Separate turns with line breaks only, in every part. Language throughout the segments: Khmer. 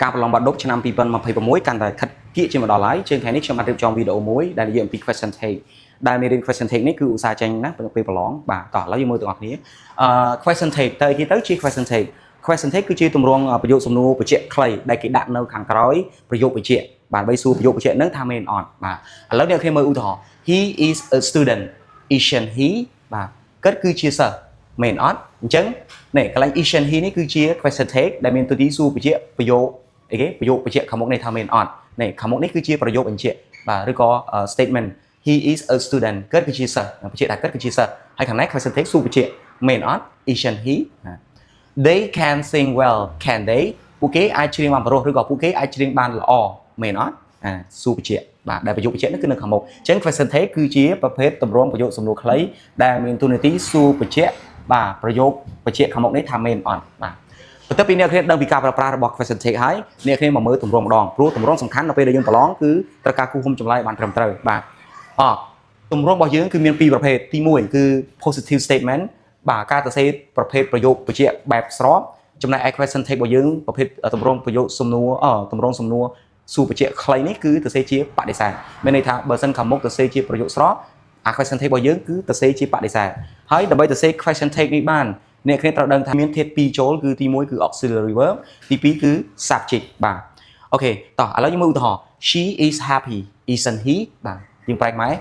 ការប្រឡងបាត់ដប់ឆ្នាំ2026កាន់តែខិតគៀកជាមកដល់ហើយជាងថ្ងៃនេះខ្ញុំបានរៀបចំវីដេអូមួយដែលនិយាយអំពី question take ដែលមេរៀន question take នេះគឺឧស្សាហ៍ចេញណាពេលប្រឡងបាទតោះឥឡូវយើងមើលទាំងអស់គ្នា question take ទៅគេទៅជា question take question take គឺជាទម្រង់ប្រយោគសំណួរបញ្ជាក់ខ្លីដែលគេដាក់នៅខាងក្រោយប្រយោគបញ្ជាក់បាទបីសួរប្រយោគបញ្ជាក់ហ្នឹងថាមែនអត់បាទឥឡូវអ្នកគ្នាមើលឧទាហរណ៍ he is a student isn't he បាទគាត់គឺជាសិស្សមែនអត់អញ្ចឹងនេះកន្លែង isn't he នេះគឺជា question take ដែលមានទូទីសួរបញ្ជាក់ប្រយោគអីគេប្រយោគបញ្ជាក់ខាងមុខនេះថាមែនអត់នេះខាងមុខនេះគឺជាប្រយោគបញ្ជាក់បាទឬក៏ statement he is a student គាត់គឺជាសិស្សបញ្ជាក់ថាគាត់គឺជាសិស្សហើយខាងនេះ question take សួរបញ្ជាក់មែនអត់ isn't he they can sing well can they ពួកគេអាចច្រៀងបានប្រុសឬក៏ពួកគេអាចច្រៀងបានល្អមែនអត់សួរបញ្ជាក់បាទដែលប្រយោគបញ្ជាក់នេះគឺនៅខាងមុខអញ្ចឹង question take គឺជាប្រភេទទម្រង់ប្រយោគសំណួរខ្លីដែលមានទូនាទីសួរបញ្ជាក់បាទប្រយោគបញ្ជាក់ខាងមុខនេះថាមែនអត់បាទបន្ទាប់ពីអ្នកគ្នាដឹងពីការប្រើប្រាស់របស់ question take ហើយអ្នកគ្នាមកមើលទម្រង់ម្ដងព្រោះទម្រង់សំខាន់នៅពេលដែលយើងប្រឡងគឺត្រូវការគូគុំចម្លើយបានត្រឹមត្រូវបាទទម្រង់របស់យើងគឺមានពីរប្រភេទទី1គឺ positive statement បាទការទៅសេប្រភេទប្រយោគបញ្ជាក់បែបស្របចំណែកឯ question take របស់យើងប្រភេទទម្រង់ប្រយោគសំណួរទម្រង់សំណួរសួរបញ្ជាក់ខ្លីនេះគឺទៅសេជាបដិសេធមានន័យថាបើសិនខាងមុខទៅសេជាប្រយោគស្របអា question take របស់យើងគឺទៅសេជាបដិសេធហើយដើម្បីទៅសេ question take នេះបានអ្នកគ្នាត្រូវដឹងថាមានធាតុ2ចូលគឺទី1គឺ auxiliary verb ទី2គឺ subject បាទអូខេតោះឥឡូវយើងមើលឧទាហរណ៍ she is happy isn't he បាទយើងប្រែខ្មែរ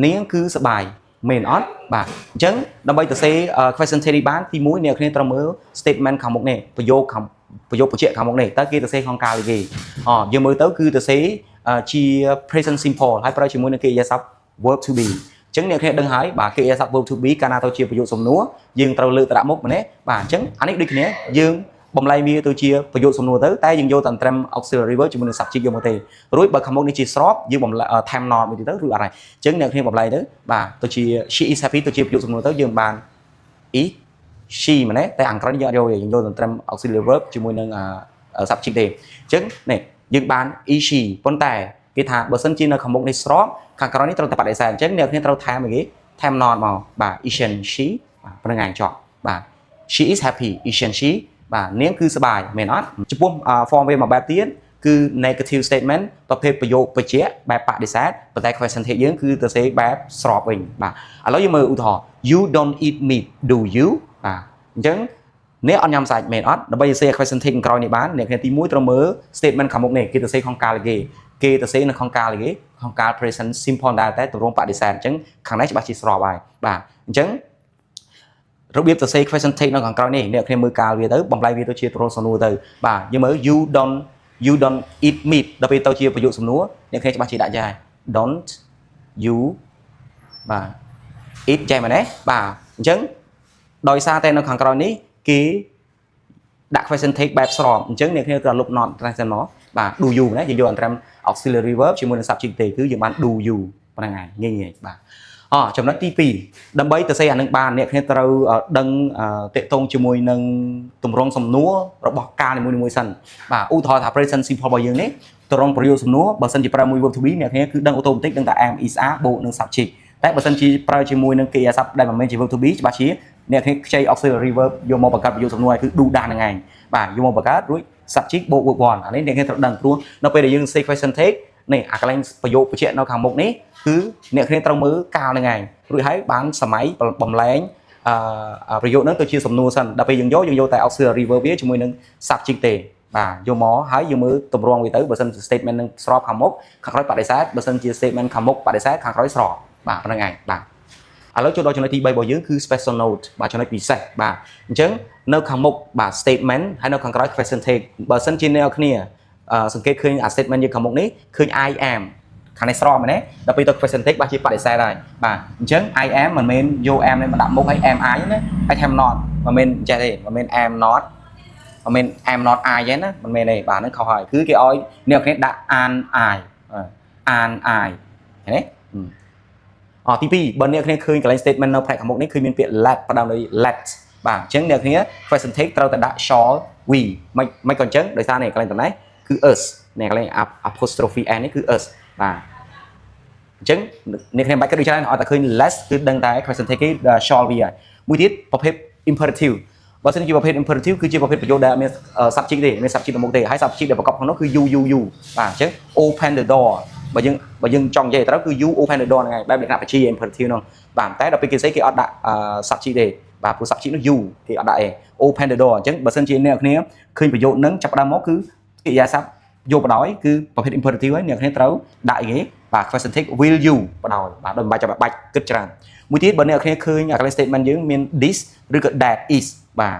នាងគឺសប្បាយមែនអត់បាទអញ្ចឹងដើម្បីទៅសេ question take នេះបានទី1អ្នកគ្នាត្រូវមើល statement ខាងមុខនេះប្រយោគបញ្ជាក់ខាងមុខនេះតើគេទៅសេក្នុងកាលគេយើងមើលទៅគឺទៅសេជា present simple ហើយប្រើជាមួយនឹងកិរិយាសព្ទ verb to be អញ្ចឹងអ្នកគ្នាដឹងហើយបាទកិរិយាសព្ទ verb to be កាលណាទៅជាប្រយោគសំណួរយើងត្រូវលើកទៅដាក់មុខម្នេះបាទអញ្ចឹងអានេះដូចគ្នាយើងបំលែងវាទៅជាប្រយោគសំណួរទៅតែយើងយកតែត្រឹម auxiliary verb ជាមួយនឹង subject យកមកទេរួចបើខាងមុខនេះជាស្របយើងបំលែង time not មួយទៀតទៅឬអត់ហើយអញ្ចឹងអ្នកគ្នាបំលែងទៅបាទទៅជា she is happy ទៅជាប្រយោគសំណួរទៅយើងបាន is she ម្នេះតែអង្ក្រឹងយើងអត់យកទេយើងយកតែត្រឹម auxiliary verb ជាមួយនឹង subject ទេអញ្ចឹងនេះយើងបាន is she ប៉ុន្តែគេថាបើសិនជានៅខាងមុខនេះស្របខាងក្រោយនេះត្រូវតែបដិសេធអញ្ចឹងអ្នកគ្នាត្រូវថែមអីគេថែម not មកបាទ isn't she បាទប៉ុណ្្នឹងឯងចប់បាទ she is happy isn't she បាទនាងគឺសប្បាយមែនអត់ចំពោះ form វាមួយបែបទៀតគឺ negative statement ប្រភេទប្រយោគបញ្ជាក់បែបបដិសេធប៉ុន្តែ question take យើងគឺទៅសេបែបស្របវិញបាទឥឡូវយើងមើលឧទាហរណ៍ you don't eat meat do you បាទអញ្ចឹងអ្នកអត់ញ៉ាំសាច់មែនអត់ដើម្បីសេ question take ក្រោយនេះបានអ្នកគ្នាទី1ត្រូវមើល statement ខាងមុខនេះគេទៅសេក្នុងកាលគេទៅសេនៅក្នុងកាលគេក្នុងកាល present simple ដែរតែទម្រង់បដិសេធអញ្ចឹងខាងនេះច្បាស់ជាស្របហើយបាទអញ្ចឹងរបៀបទៅសេ question take នៅខាងក្រោយនេះអ្នកគ្នាមើលកាលវាទៅបំលែងវាទៅជាទម្រង់សំណួរទៅបាទយើងមើល you don't eat meat ដល់ពេលទៅជាប្រយោគសំណួរអ្នកគ្នាច្បាស់ជាដាក់ចាយ don't you បាទ eat ចាយមែនទេបាទអញ្ចឹងដោយសារតែនៅខាងក្រោយនេះគេដាក់ question take បែបស្របអញ្ចឹងអ្នកគ្នាត្រូវលុប not ត្រែសិនមកបាទ do you ណាយើងយកអន្តរម auxiliary verb ជាមួយនឹង subject ទេគឺយើងបាន do you ប៉ុណ្្នឹងហើយងាយៗបាទចំណុចទី2ដើម្បីទៅសេអានឹងបានអ្នកគ្នាត្រូវដឹងតេតងជាមួយនឹងទម្រង់សំណួររបស់ការនីមួយៗសិនបាទឧទាហរណ៍ថា present simple របស់យើងនេះទម្រង់ប្រយោគសំណួរបើសិនជាប្រើមួយ verb to be អ្នកគ្នាគឺដឹងអូតូម៉ាទិកដឹងតែ am is are បូកនឹង subject តែបើសិនជាប្រើជាមួយនឹងកិរិយាសព្ទដែលមិនមែនជា verb to be ច្បាស់ជាអ្នកគ្នាខ្ចី auxiliary verb យកមកបង្កើតប្រយោគសំណួរឲ្យគឺ do ដាក់ហ្នឹងឯងបាទយកមកបង្កើតរួច subject បូក verb 1អានេះអ្នកគ្នាត្រូវដឹងព្រោះនៅពេលដែលយើង say question take នេះអាកន្លែងប្រយោគបញ្ជាក់នៅខាងមុខនេះគឺអ្នកគ្នាត្រូវមើលកាលហ្នឹងឯងរួចហើយបានសម័យបំលែងប្រយោគហ្នឹងទៅជាសំណួរសិនដល់ពេលយើងយកតែ auxiliary verb វាជាមួយនឹង subject ទេបាទយកមកហើយយើងមើលទម្រង់វាទៅបើសិនជា statement នឹងស្របខាងមុខខាងក្រោយបដិសេធបើសិនជា statement ខាងមុខបដិសេធខាងក្រោយស្របបាទប៉ុណ្្នឹងឯងបាទឥឡូវចូលដល់ចំណុចទី3របស់យើងគឺ special note បាទចំណុចពិសេសបាទអញ្ចឹងនៅខាងមុខបាទ statement ហើយនៅខាងក្រោយ question take បើសិនជាអ្នកគ្នាសង្កេតឃើញអា statement យើងខាងមុខនេះឃើញ I am ខាងនេះស្របមែនទេដល់ពេលទៅ question take បាច់ជាបដិសេធហើយបាទអញ្ចឹង I am មិនមែនយក am នេះមកដាក់មុខហើយ am I ណាហើយ am not មិនមែនចេះទេមិនមែន am not មិនមែន am not I ទេណាមិនមែនទេបាទហ្នឹងខុសហើយគឺគេឲ្យអ្នកគ្នាដាក់ an I ឃើញទេទី2បើអ្នកគ្នាឃើញកន្លែង statement នៅផ្នែកខាងមុខនេះគឺមានពាក្យ let ផ្ដើមដោយ let បាទអញ្ចឹងអ្នកគ្នា question take ត្រូវតែដាក់ shall we មិនក៏អញ្ចឹងដោយសារនេះកន្លែងតំណេះគឺ us នេះកន្លែង apostrophe n នេះគឺ us បាទអញ្ចឹងអ្នកគ្នាបាច់គិតដូចច្រើនឲ្យតែឃើញ less គឺដឹងតែ question take គេ shall we ហើយមួយទៀតប្រភេទ imperative បើសិនជាប្រភេទ imperative គឺជាប្រភេទប្រយោគដែលមាន subject ទេមាន subject ទៅមុខទេហើយ subject ដែលប្រកបក្នុងនោះគឺ you បាទអញ្ចឹង open the door បើយើងចង់និយាយត្រូវគឺ you open the door ហ្នឹងហើយបែបលក្ខណៈបច្ចេក imperative នោះបាទតែដល់ពេលគេស្អីគេអត់ដាក់ subject ទេបាទព្រោះ subject នោះ you គេអត់ដាក់ឯង open the door អញ្ចឹងបើសិនជាអ្នកគ្នាឃើញប្រយោគហ្នឹងចាប់ផ្ដើមមកគឺកិរិយាសព្ទយកបដ ாய் គឺប្រភេទ imperative ហើយអ្នកគ្នាត្រូវដាក់អីគេបាទ question take will you បដ ாய் បាទដោយមិនបាច់ចាំបាច់គិតច្រើនមួយទៀតបើអ្នកគ្នាឃើញអាកន្លែង statement យើងមាន this ឬក៏ that is បាទ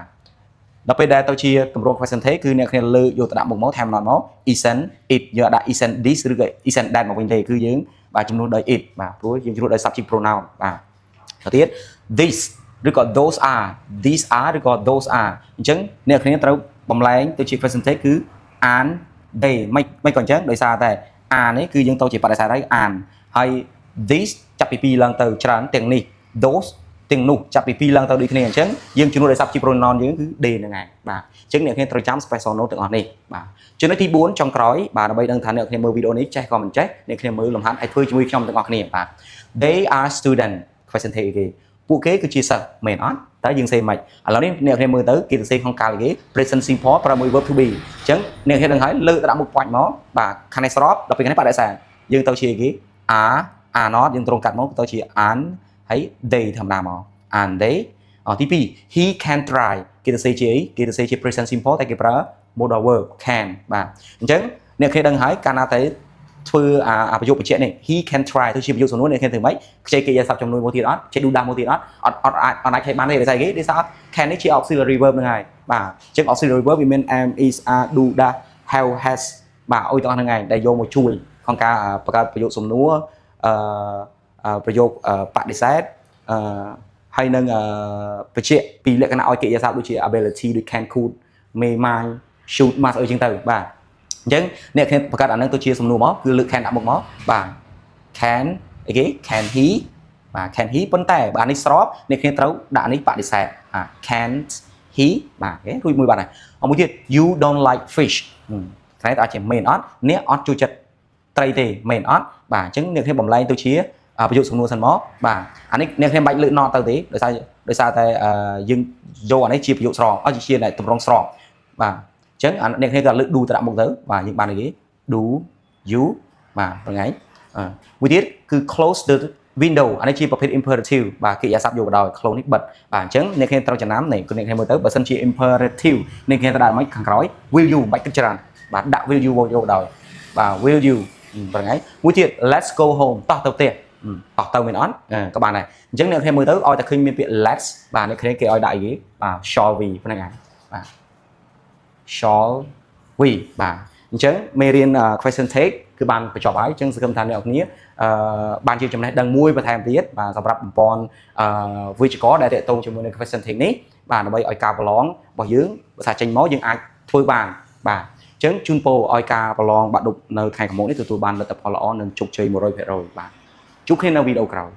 ដល់ពេលដែលទៅជាទម្រង់ question take គឺអ្នកគ្នាលើកយកទៅដាក់មុខមកថែម not មក isn't it យើងដាក់ isn't this ឬក៏ isn't that មកវិញទេគឺយើងបាទជំនួសដោយ it បាទព្រោះយើងជំនួសដោយ subject pronoun បាទទៅទៀត this ឬក៏ those are these are ឬក៏ those are អញ្ចឹងអ្នកគ្នាត្រូវបំលែងទៅជា question take គឺ are they មិនក៏អញ្ចឹងដោយសារតែ are នេះគឺយើងទៅជាបដិសេធហើយ these ចាប់ពី2ឡើងទៅច្រើនទាំងនេះ those ទាំងនោះចាប់ពី2ឡើងទៅដូចគ្នាអញ្ចឹងយើងជំនួសដោយ subject pronoun យើងគឺ they ហ្នឹងហើយបាទអញ្ចឹងអ្នកគ្នាត្រូវចាំ special note ទាំងអស់នេះបាទចំណុចទី4ចុងក្រោយបាទដើម្បីដឹងថាអ្នកគ្នាមើលវីដេអូនេះចេះក៏មិនចេះអ្នកគ្នាមើលលំហាត់ឲ្យធ្វើជាមួយខ្ញុំទាំងអស់គ្នាបាទ they are student question take គេពួកគេគឺជាសិស្សមែនអត់តើយើងសេមិនឥឡូវនេះអ្នកគ្នាមើលទៅគេទៅសេក្នុងកាលគេ present simple ប្រើមួយ verb to be អញ្ចឹងអ្នកគ្នាដឹងហើយលើកទៅដាក់មុខ point មកបាទខាងនេះស្របដល់ពេលខាងនេះបដិសេធយើងទៅជាគេ are not យើងត្រង់កាត់មកទៅជា are ហើយ they ធម្មតាមក and they ទី2 he can try គេទៅសេជាអីគេទៅសេជា present simple តែគេប្រើ modal verb can បាទអញ្ចឹងអ្នកគ្នាដឹងហើយកាលណាតែធ្វើអាប្រយោគបញ្ជាក់នេះ he can try ទៅជាប្រយោគសំណួរអ្នកគ្នាធ្វើម៉េចខ្ចីកិរិយាសព្ទចំនួនមួយទៀតអត់ខ្ចី do ដាស់មួយទៀតអត់អាចខ្ចីបានទេដោយសារគេដោយសារ can នេះជា auxiliary verb ហ្នឹងហើយបាទអញ្ចឹង auxiliary verb វាមាន am is are do dash have has បាទអុយទាំងអស់ហ្នឹងហើយដែលយកមកជួយក្នុងការបង្កើតប្រយោគសំណួរប្រយោគបដិសេធហើយនឹងបញ្ជាក់ពីលក្ខណៈឲ្យកិរិយាសព្ទដូចជា ability ដូច can could may mind should must អីចឹងទៅបាទអញ្ចឹងអ្នកគ្នាបង្កើតអានឹងទៅជាសំណួរមកគឺលើក can ដាក់មុខមកបាទ can អីគេ can he បាទ can he ប៉ុន្តែបើអានេះស្របអ្នកគ្នាត្រូវដាក់នេះបដិសេធcan't he បាទគេរួចមួយបាទហើយមួយទៀត you don't like fish តែអាចជាមែនអត់អ្នកអត់ចូលចិត្តត្រីទេមែនអត់បាទអញ្ចឹងអ្នកគ្នាបំលែងទៅជាប្រយោគសំណួរសិនមកបាទអានេះអ្នកគ្នាមិនបាច់លើក not ទៅទេដោយសារតែយើងយកអានេះជាប្រយោគស្របអត់ជាតម្រងស្របបាទអញ្ចឹងអ្នកគ្នាក៏លើក do ទៅដាក់មុខទៅបាទយើងបានអីគេ do you បាទហ្នឹងហើយមួយទៀតគឺ close the window អានេះជាប្រភេទ imperative បាទកិរិយាសព្ទយកបដោយ close នេះបិទបាទអញ្ចឹងអ្នកគ្នាត្រូវចំណាំនេះគឺអ្នកគ្នាមើលទៅបើសិនជា imperative អ្នកគ្នាត្រូវដាក់មិនខាងក្រោយ will you មិនបាច់គិតច្រើនបាទដាក់ will you យកបដោយបាទ will you ហ្នឹងហើយមួយទៀត let's go home តោះទៅផ្ទះតោះទៅមែនអត់ក៏បានដែរអញ្ចឹងអ្នកគ្នាមើលទៅឲ្យតែឃើញមានពាក្យ let's បាទអ្នកគ្នាគេឲ្យដាក់អីគេបាទ shall we ហ្នឹងហើយបាទ shall we បាទអញ្ចឹងមេរៀន question take គឺបានបញ្ចប់ហើយអញ្ចឹងសង្ឃឹមថាអ្នកនរគ្នាបានជាចំណេះដឹងមួយបន្ថែមទៀតបាទសម្រាប់ប្រព័ន្ធវិជ្ជាករដែលទាក់ទងជាមួយនឹង question take នេះបាទដើម្បីឲ្យការប្រឡងរបស់យើងភាសាចេញមកយើងអាចធ្វើបានបាទអញ្ចឹងជូនពរឲ្យការប្រឡងបាក់ឌុបនៅថ្ងៃខាងមុខនេះទទួលបានលទ្ធផលល្អនិងជោគជ័យ 100% បាទជួបគ្នានៅវីដេអូក្រោយ